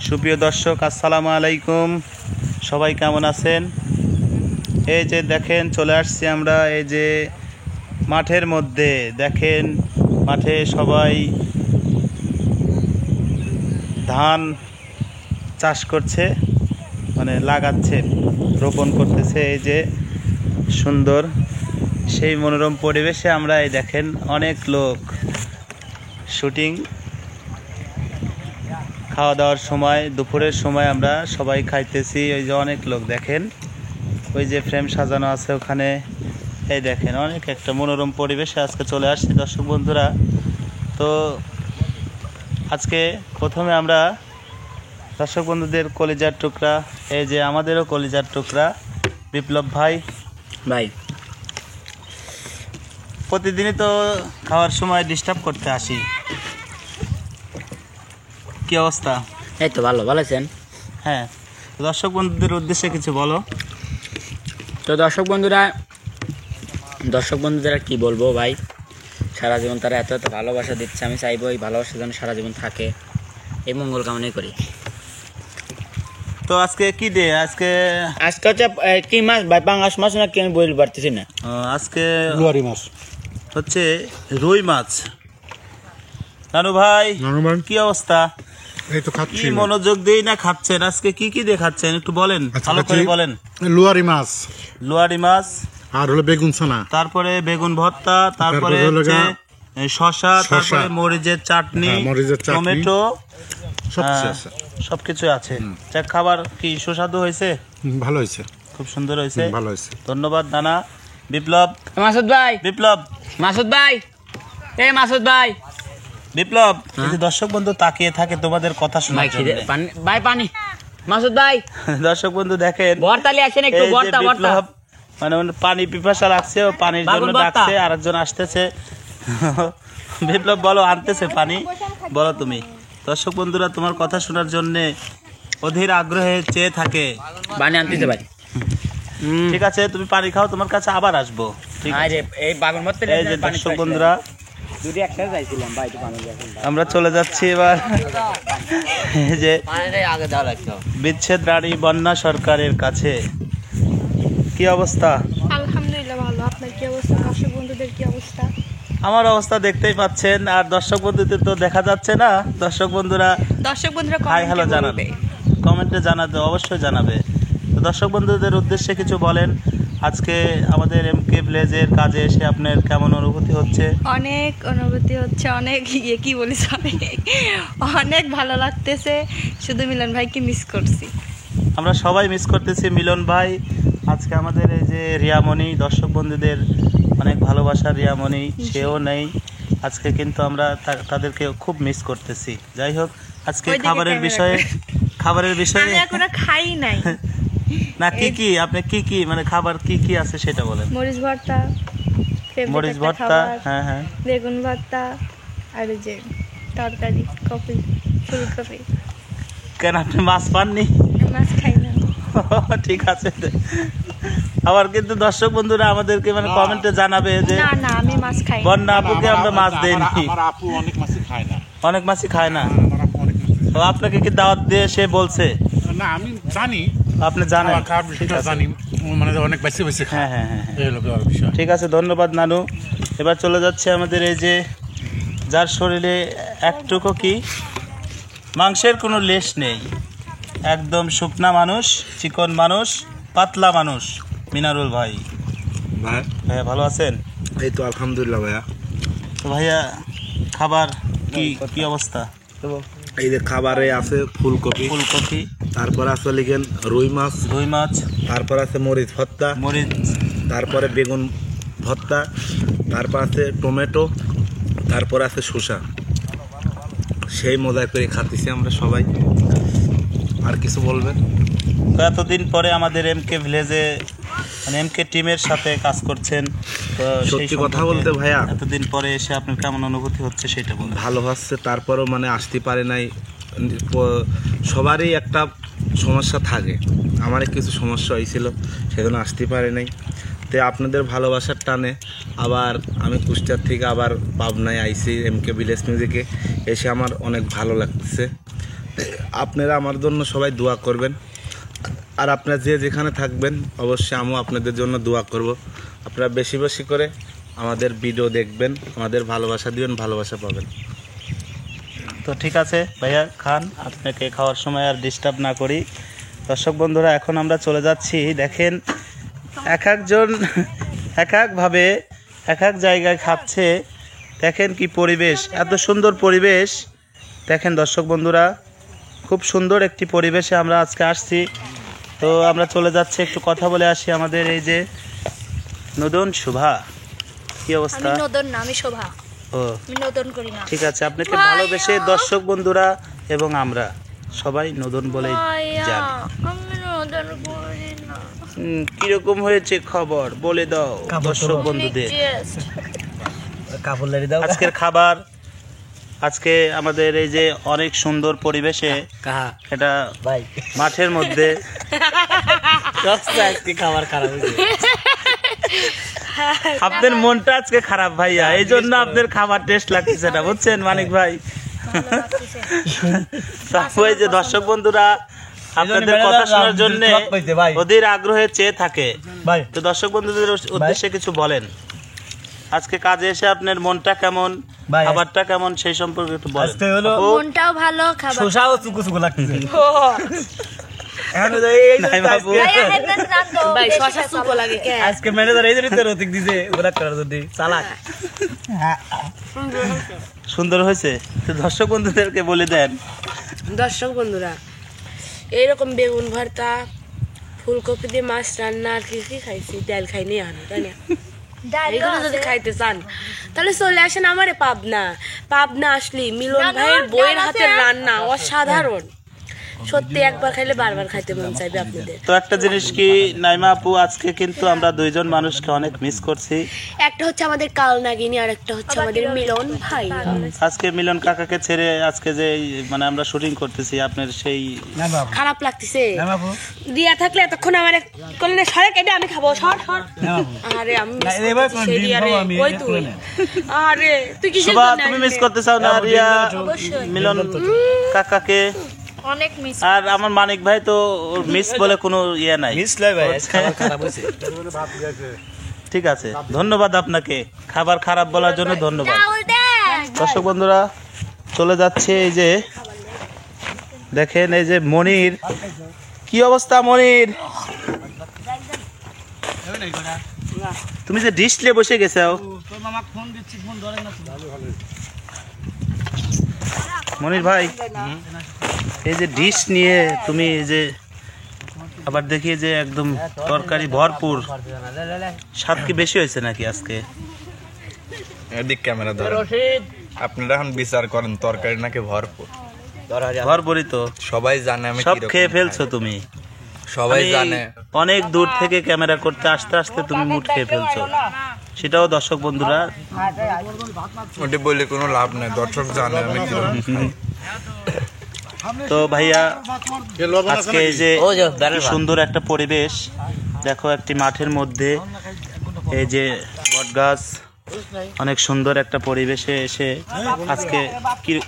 সুপ্রিয় দর্শক, আসসালামু আলাইকুম। সবাই কেমন আছেন? এই যে দেখেন, চলে আসছি আমরা এই যে মাঠের মধ্যে। দেখেন, মাঠে সবাই ধান চাষ করছে, মানে লাগাচ্ছে, রোপণ করতেছে। এই যে সুন্দর সেই মনোরম পরিবেশে আমরা এই দেখেন অনেক লোক শুটিং, খাওয়া দাওয়ার সময়, দুপুরের সময় আমরা সবাই খাইতেছি। ওই যে অনেক লোক দেখেন, ওই যে ফ্রেম সাজানো আছে ওখানে। এই দেখেন অনেক একটা মনোরম পরিবেশে আজকে চলে আসছি দর্শক বন্ধুরা। তো আজকে প্রথমে আমরা দর্শক বন্ধুদের কলিজার টুকরা, এই যে আমাদেরও কলিজার টুকরা বিপ্লব ভাই। প্রতিদিনই তো খাওয়ার সময় ডিস্টার্ব করতে আসি। কি অবস্থা? এই তো ভালো আছেন? হ্যাঁ, দর্শক বন্ধুদের উদ্দেশ্যে কিছু বলো। তো দর্শক বন্ধুদের কি বলবো ভাই, সারা জীবন তারা এত ভালোবাসা দিচ্ছে। আমি চাইবো এই ভালোবাসা যেন সারা জীবন থাকে, এই মঙ্গল কামনাই করি। তো আজকে কি ডে? আজকে হচ্ছে কি মাছ ভাই? পাঙ্গাস মাছ না কি আমি বলতে পারতেছি না। আজকে লুয়ারি মাছ হচ্ছে, রুই মাছ। নানু ভাই, কি অবস্থা? এই তো খাচ্ছি। কি মনোযোগ দিয়ে না খাচ্ছেন? আজকে কি কি দিয়ে খাচ্ছেন একটু বলেন, ভালো করে বলেন। লুয়ারি মাছ আর হলো বেগুন ছানা, তারপরে বেগুন ভর্তা, তারপরে হচ্ছে শসা, তারপরে মরিচের চাটনি, টমেটো, সবকিছু আছে। খাবার কি সুস্বাদু হয়েছে? ভালো হয়েছে, খুব সুন্দর হয়েছে, ভালো হয়েছে। ধন্যবাদ নানা। বিপ্লব, মাসুদ ভাই, বিপ্লব, মাসুদ ভাই, এই মাসুদ ভাই, বিপ্লব, এই দর্শক বন্ধু তাকিয়ে থাকে তোমাদের কথা শোনার জন্য। ভাই পানি, মাসুদ ভাই। দর্শক বন্ধু দেখেন, ভর্তালি আছেন একটু, ভর্তা বিপ্লব মানে পানি পিপাসা লাগছে, ও পানির জন্য ডাকছে, আরেকজন আসতেছে। বিপ্লব বলো, আনতেছে পানি, বলো তুমি। দর্শক বন্ধুরা তোমার কথা শোনার জন্য অধীর আগ্রহে চেয়ে থাকে। পানি আনতেছে ভাই। ঠিক আছে, তুমি পানি খাও, তোমার কাছে আবার আসবো। ঠিক আছে, এই বাগুন মত। এই যে দর্শক বন্ধুরা, দুটি একসাথে যাইছিলাম ভাই, তো পানি আমরা চলে যাচ্ছি এবার এই যে বিচ্ছেদ রানী বন্যা সরকারের কাছে। কি অবস্থা? আলহামদুলিল্লাহ ভালো। আপনার কি অবস্থা? দর্শক বন্ধুদের কি অবস্থা? আমার অবস্থা দেখতেই পাচ্ছেন, আর দর্শক বন্ধুদের তো দেখা যাচ্ছে না। দর্শক বন্ধুরা হাই হ্যালো জানাবে, কমেন্টে জানাতে অবশ্যই জানাবে। তো দর্শক বন্ধুদের উদ্দেশ্যে কিছু বলেন। আজকে আমাদের এমকে ভিলেজের কাজে এসে আপনার কেমন অনুভূতি হচ্ছে? অনেক অনুভূতি হচ্ছে, অনেক কি বলি, অনেক ভালো লাগতেছে। শুধু মিলন ভাইকে মিস করছি। আমরা সবাই মিস করতেছি মিলন ভাই। আজকে আমাদের এই যে রিয়ামণি, দর্শক বন্ধুদের অনেক ভালোবাসা রিয়ামণি, সেও নেই আজকে, কিন্তু আমরা তাদেরকে খুব মিস করতেছি। যাই হোক, আজকে খাবারের বিষয়ে আমি এখনো খাই নাই। না, কি আপনি কি মানে খাবার কি আছে সেটা বলেন। মরিচ ভর্তা, হ্যাঁ হ্যাঁ, বেগুন ভর্তা, আর যে তরকারি, কফি, ফুলকপি। কেন আপনি মাছ পাননি? মাছ খাই না। ঠিক আছে, আবার কিন্তু দর্শক বন্ধুরা আমাদেরকে মানে কমেন্টে জানাবে যে না আমি মাছ খাই না। বন্যা আপুকে আমরা মাছ দেইনি। আমার আপু অনেক মাছই খায় না। অনেক মাছই খায় না? তো আপনাকে কি দাওয়াত দিয়ে সে বলছে? না, আমি জানি, আপনি জানেন, জানি, মানে অনেক বেশি খায়। হ্যাঁ, ঠিক আছে, ধন্যবাদ নানু। এবার চলে যাচ্ছে আমাদের এই যে যার শরীরে একটুকু কি মাংসের কোনো লেশ নেই, একদম শুকনা মানুষ, চিকন মানুষ, পাতলা মানুষ, মিনারুল ভাই। ভাইয়া ভালো আছেন? এই তো আলহামদুলিল্লাহ ভাইয়া। তো ভাইয়া খাবার কি অবস্থা? এই যে খাবারে আছে ফুলকপি, তারপর আছে লিখেন রুই মাছ, তারপর আছে মরিচ ভর্তা, তারপরে বেগুন ভর্তা, তারপর আছে টমেটো, তারপর আছে শসা। সেই মজা করে খাচ্ছি আমরা সবাই। আর কিছু বলবেন? তো এতদিন পরে আমাদের এমকে ভিলেজে মানে এমকে টিমের সাথে কাজ করছেন, তো সত্যি কথা বলতে ভাইয়া, এতদিন পরে এসে আপনার কেমন অনুভূতি হচ্ছে সেটা বলুন। ভালো হচ্ছে, তারপরও মানে আসতে পারে নাই। সবারই একটা সমস্যা থাকে, আমার কিছু সমস্যা হয়েছিল, সেজন্য আসতে পারে নাই। তো আপনাদের ভালোবাসার টানে আবার আমি কুষ্টিয়ার থেকে আবার পাবনায় আইছি এমকে ভিলেজ মিউজিকে এসে, আমার অনেক ভালো লাগতেছে। আপনারা আমার জন্য সবাই দোয়া করবেন, আর আপনারা যে যেখানে থাকবেন অবশ্যই আমিও আপনাদের জন্য দোয়া করব। আপনারা বেশি বেশি করে আমাদের ভিডিও দেখবেন, আমাদের ভালোবাসা দিবেন, ভালোবাসা পাবেন। তো ঠিক আছে ভাইয়া, খান, আপনাকে খাওয়ার সময় আর ডিস্টার্ব না করি। দর্শক বন্ধুরা, এখন আমরা চলে যাচ্ছি। দেখেন এক একজন এক একভাবে এক এক জায়গায় খাচ্ছে। দেখেন কি পরিবেশ, এত সুন্দর পরিবেশ। দেখেন দর্শক বন্ধুরা, খুব সুন্দর একটি পরিবেশে আমরা আজকে আসছি। তো আমরা চলে যাচ্ছি, একটু কথা বলে আসি। আমাদের এই যে নদন শুভা, কি অবস্থা? আমি নদন না, আমি শোভা, ও আমি নদন করি না। ঠিক আছে, আপনাকে ভালোবেসে দর্শক বন্ধুরা এবং আমরা সবাই নদন বলে জানি। আমি নদন করি না। কিরকম হয়েছে খবর বলে দাও দর্শক বন্ধুদের। আজকের খাবার, আজকে আমাদের এই যে অনেক সুন্দর পরিবেশে, এটা মাঠের মধ্যে খাবার খারাপ আপনার মনটা আজকে খারাপ ভাইয়া, এই জন্য আপনার খাবার টেস্ট লাগতেছে না, বুঝছেন মানিক ভাই? ওই যে দর্শক বন্ধুরা আপনাদের কথা শোনার জন্য ওদের আগ্রহে চেয়ে থাকে। তো দর্শক বন্ধুদের উদ্দেশ্যে কিছু বলেন। আজকে কাজে এসে আপনার মনটা কেমন, খাবারটা কেমন, সেই সম্পর্কে একটু বলেন। মনটাও ভালো, খাবার শোষাও চুকু চুকু লাগতেছে। আজকে ম্যানেজার এই জন্য তোর অতিক দিছে ওরা করার জন্য চালাক। সুন্দর হয়েছে, তো দর্শক বন্ধুদেরকে বলে দেন। দর্শক বন্ধুরা, এইরকম বেগুন ভর্তা, ফুলকপি দিয়ে মাছ রান্না আর কি কি খাইছি, ডাল খাইনি আনো, তাই না? এগুলো যদি খাইতে চান তাহলে চলে আসেন আমারে পাবনা আসলি মিলন ভাইয়ের বইয়ের হাতের রান্না অসাধারণ। সত্যি একবার খাইলে বারবার খাইতে মন চাইবে আপনাদের। তো একটা জিনিস কি নাইমা আপু, আজকে কিন্তু আমরা দুইজন মানুষকে অনেক মিস করছি। একটা হচ্ছে আমাদের কালনাগিনী আর একটা হচ্ছে আমাদের মিলন ভাই। আজকে মিলন কাকাকে ছেড়ে আজকে যে মানে আমরা শুটিং করতেছি, আপনার সেই খারাপ লাগতেছে। দিয়া থাকলে এতক্ষণ আমার করলে সরে কেটে আমি খাবো, সর সর। আরে আমি ওই তুই, আরে তুই কি শুভা, তুমি মিস করতে চাও না রিয়া মিলন কাকাকে? অনেক মিস। আর আমার মানিক ভাই তো মিস বলে কোনো ইয়ে নাই। ঠিক আছে, ধন্যবাদ আপনাকে খাবার খারাপ বলার জন্য, ধন্যবাদ। দর্শক বন্ধুরা, চলে যাচ্ছে এই যে দেখেন, এই যে মনির, কি অবস্থা মনির? তুমি যে ডিশ নিয়ে বসে গেছো, মনির ভাই এই যে ডিশ নিয়ে তুমি এই যে আবার দেখি যে একদম তরকারি ভরপুর, স্বাদ কি বেশি হয়েছে নাকি আজকে? এদিক ক্যামেরা ধরে আপনারা এখন বিচার করেন, তরকারি নাকি ভরপুর। ভরপুরই তো, সবাই জানে আমি সব খেয়ে ফেলছো তুমি, সবাই জানে। অনেক দূর থেকে ক্যামেরা করতে আসতে আসতে তুমি মুড খেয়ে ফেলছো, সেটাও দর্শক বন্ধুরা ওটা বলে কোনো লাভ নাই, দর্শক জানে আমি কি। তো ভাইয়া, আজকে এই যে সুন্দর একটা পরিবেশ, দেখো একটি মাঠের মধ্যে এই যে বটগাছ, অনেক সুন্দর একটা পরিবেশে এসে আজকে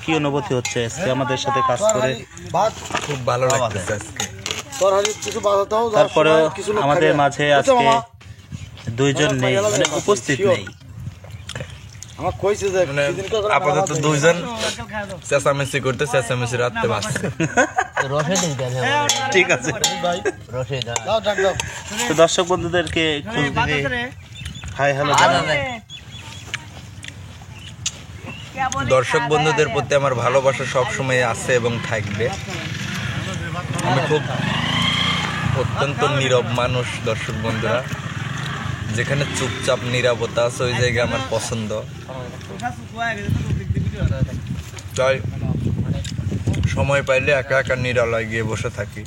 কি অনুভূতি হচ্ছে আজকে আমাদের সাথে কাজ করে? খুব ভালো লাগছে আজকে। তারপরে আমাদের মাঝে আজকে দুইজন নেই, মানে উপস্থিত নেই। মানে আপাতত দুইজন চেঁচামেচি করতে, চেঁচামেচি রাখতে পারছে। ঠিক আছে, তো দর্শক বন্ধুদেরকে হাই হ্যালো দর্শক বন্ধুদের প্রতি আমার ভালোবাসা সবসময় আছে এবং থাকবে। আমি খুব অত্যন্ত নীরব মানুষ দর্শক বন্ধুরা, যেখানে চুপচাপ নীরবতা আছে ওই জায়গায় আমার পছন্দ। তাই সময় পাইলে একা একা নিরালয় গিয়ে বসে থাকি।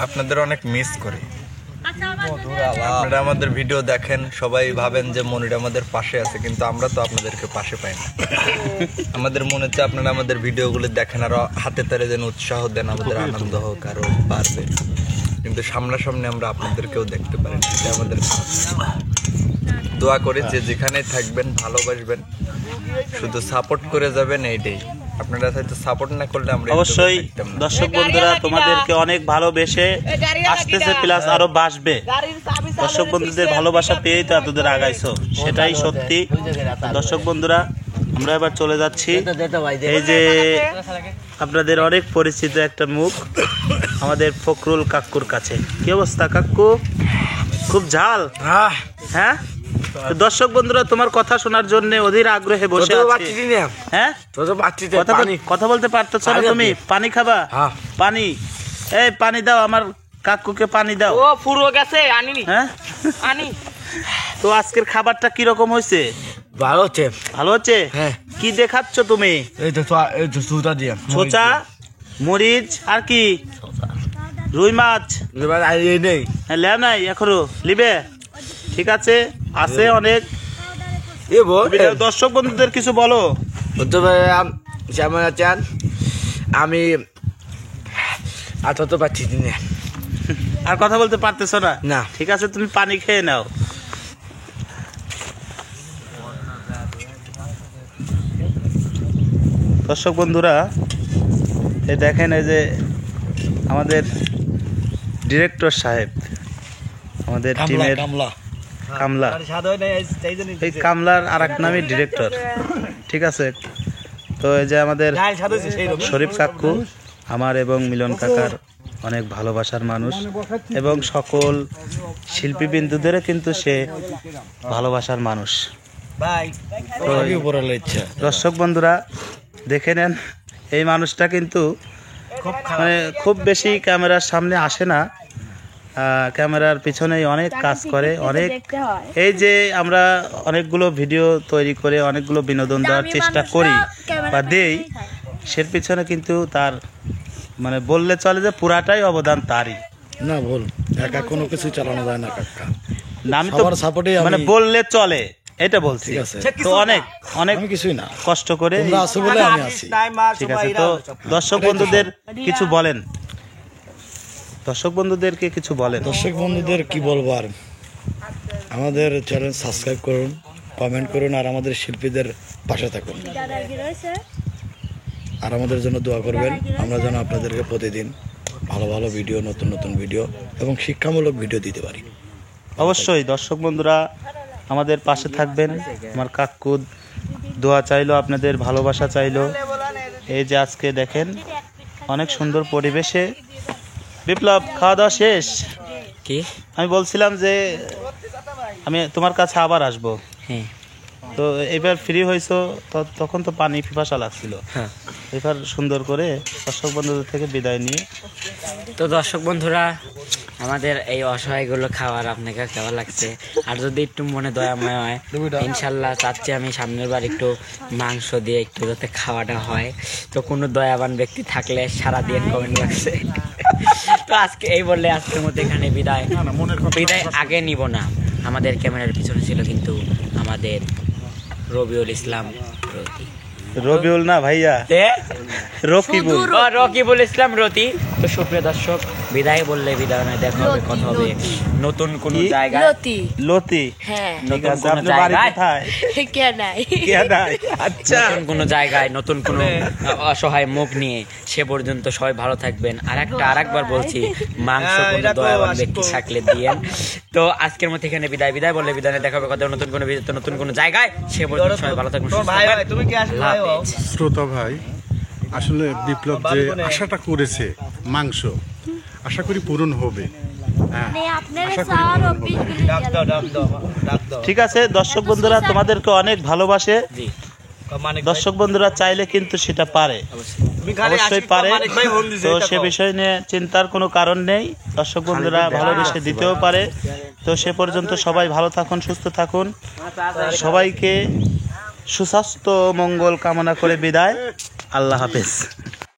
আপনাদের অনেক মিস করি। আপনারা আমাদের ভিডিও দেখেন, সবাই ভাবেন যে মনির আমাদের পাশে আছে, কিন্তু আমরা তো আপনাদেরকে পাশে পাই না। আমাদের মনে হচ্ছে আপনারা আমাদের ভিডিওগুলো দেখেন, আরো হাতে তারে যেন উৎসাহ দেন, আমাদের আনন্দ হোক আরো বাড়বে, কিন্তু সামনাসামনি আমরা আপনাদেরকেও দেখতে পারি, এটা আমাদের দোয়া করি যে যেখানে থাকবেন ভালোবাসবেন, শুধু সাপোর্ট করে যাবেন, এইটাই। আপনারা হয়তো সাপোর্ট না করলে আমরা অবশ্যই দর্শক বন্ধুরা তোমাদেরকে অনেক ভালোবেসে আসতেছে, প্লাস আরো বাসবে। দর্শক বন্ধুদের ভালোবাসা পেয়েই তো এতদূর আগাইছো, সেটাই সত্যি। দর্শক বন্ধুরা আমরা এবার চলে যাচ্ছি এই যে আপনাদের অনেক পরিচিত একটা মুখ, আমাদের ফখরুল কাকুর কাছে। কি অবস্থা কাকু? খুব ঝাল? হ্যাঁ, তো দর্শক বন্ধুরা তোমার কথা শোনার জন্য অধীর আগ্রহে বসে আছে। হ্যাঁ, কথা বলতে পারতেছো না তুমি? পানি খাবা? পানি, এই পানি দাও, আমার কাকুকে পানি দাও। ও পুরো গেছে আনিনি। হ্যাঁ আনি। তো আজকের খাবারটা কি রকম হয়েছে? ভালো হচ্ছে। ভালো হচ্ছে? হ্যাঁ। কি দেখাচ্ছ তুমি? এই তো সুতা দিয়ে ছোচা, মরিচ, আর কি? রুই মাছ নেই। হ্যাঁ, লেও নাই এখনো? লিবে? ঠিক আছে, আছে অনেক। দর্শক বন্ধুদের কিছু বলো। যেমন আছেন, আমি তো পাচ্ছি না। আর কথা বলতে পারতেছো না? না। ঠিক আছে, তুমি পানি খেয়ে নাও। দর্শক বন্ধুরা এই দেখেন, এই যে আমাদের ডিরেক্টর সাহেব, আমাদের টিমের কামলা, এই কামলার আর এক নামই ডিরেক্টর। ঠিক আছে, তো এই যে আমাদের শরীফ কাকু আমার এবং মিলন কাকার অনেক ভালোবাসার মানুষ, এবং সকল শিল্পীবৃন্দুদের কিন্তু সে ভালোবাসার মানুষ। দর্শক বন্ধুরা দেখে নেন, এই মানুষটা কিন্তু মানে খুব বেশি ক্যামেরার সামনে আসে না, ক্যামেরার পিছনেই অনেক কাজ করে। অনেক এই যে আমরা অনেকগুলো ভিডিও তৈরি করে অনেকগুলো বিনোদন দেওয়ার চেষ্টা করি বা দেই, সের পিছনে কিন্তু তার মানে বললে চলে যে পুরাটাই অবদান তারই। না ভুল, একা কোনো কিছু চালানো যায় না কাকা। না, আমি তো মানে বললে চলে এটা বলছি। তো অনেক অনেক কিছুই না, কষ্ট করে। ঠিক আছে, তো দর্শক বন্ধুদের কিছু বলেন, দর্শক বন্ধুদেরকে কিছু বলেন। দর্শক বন্ধুদের কি বলবো আর, আমাদের চ্যানেল সাবস্ক্রাইব করুন, কমেন্ট করুন, আর আমাদের শিল্পীদের পাশে থাকুন, আর আমাদের জন্য দোয়া করবেন। আমরা যেন আপনাদেরকে প্রতিদিন ভালো ভালো ভিডিও, নতুন নতুন ভিডিও এবং শিক্ষামূলক ভিডিও দিতে পারি। অবশ্যই দর্শক বন্ধুরা আমাদের পাশে থাকবেন। আমার কাকু দোয়া চাইলো, আপনাদের ভালোবাসা চাইলো। এই যে আজকে দেখেন অনেক সুন্দর পরিবেশে। বিপ্লব, খাওয়া দাওয়া শেষ? কি আমি বলছিলাম যে আমি তোমার কাছে আবার আসবো। হ্যাঁ, তো এবার ফ্রি হয়েছো, তখন তো পানি পিপাসা লাগছিল। হ্যাঁ, এবার সুন্দর করে দর্শক বন্ধুদের থেকে বিদায় নিয়ে। তো দর্শক বন্ধুরা আমাদের এই অসহায়গুলো খাওয়ার আপনাকে কেমন লাগছে? আর যদি একটু মনে দয়াময় হয়, ইনশাল্লাহ চাচ্ছি আমি সামনের বার একটু মাংস দিয়ে একটু যাতে খাওয়াটা হয়। তো কোনো দয়াবান ব্যক্তি থাকলে সারা দিয়ে কমেন্ট বক্সে। তো আজকে এই বললে আজকের মধ্যে এখানে বিদায় আগে নিব না। আমাদের ক্যামেরার পিছনে ছিল কিন্তু আমাদের রবিউল ইসলাম, রবিউল না ভাইয়া, রকিবুল ইসলাম রতি। তো সুপ্রিয় দর্শক, বিদায় বললে বিদায় নয়, দেখা হবে, কথা হবে নতুন কোন জায়গায়। লতি, হ্যাঁ, নতুন কোন জায়গায়। আচ্ছা, নতুন কোন জায়গায় নতুন কোন অসহায় মুখ নিয়ে। সে পর্যন্ত সবাই ভালো থাকবেন। আরেকবার বলছি, মাংস কোন দয়াবান ব্যক্তি থাকলে দিয়েন। তো আজকের মধ্যে এখানে বিদায় বললে বিদায় নয়, দেখা হবে কথা নতুন কোন ভিডিওতে, নতুন কোন জায়গায়। সে পর্যন্ত সবাই ভালো থাকবেন, সুস্থ থাকবেন। শ্রোতা ভাই, আসলে বিপ্লব যে আশাটা করেছে মাংস, আশা করি পূরণ হবে। ঠিক আছে দর্শক বন্ধুরা, তোমাদেরকে অনেক ভালোবাসে। দর্শক বন্ধুরা চাইলে কিন্তু সেটা পারে, অবশ্যই পারে। তো সে বিষয় নিয়ে চিন্তার কোনো কারণ নেই। দর্শক বন্ধুরা ভালোবেসে দিতেও পারে। তো সে পর্যন্ত সবাই ভালো থাকুন, সুস্থ থাকুন। সবাইকে সুস্বাস্থ্য মঙ্গল কামনা করে বিদায়। আল্লাহ হাফেজ।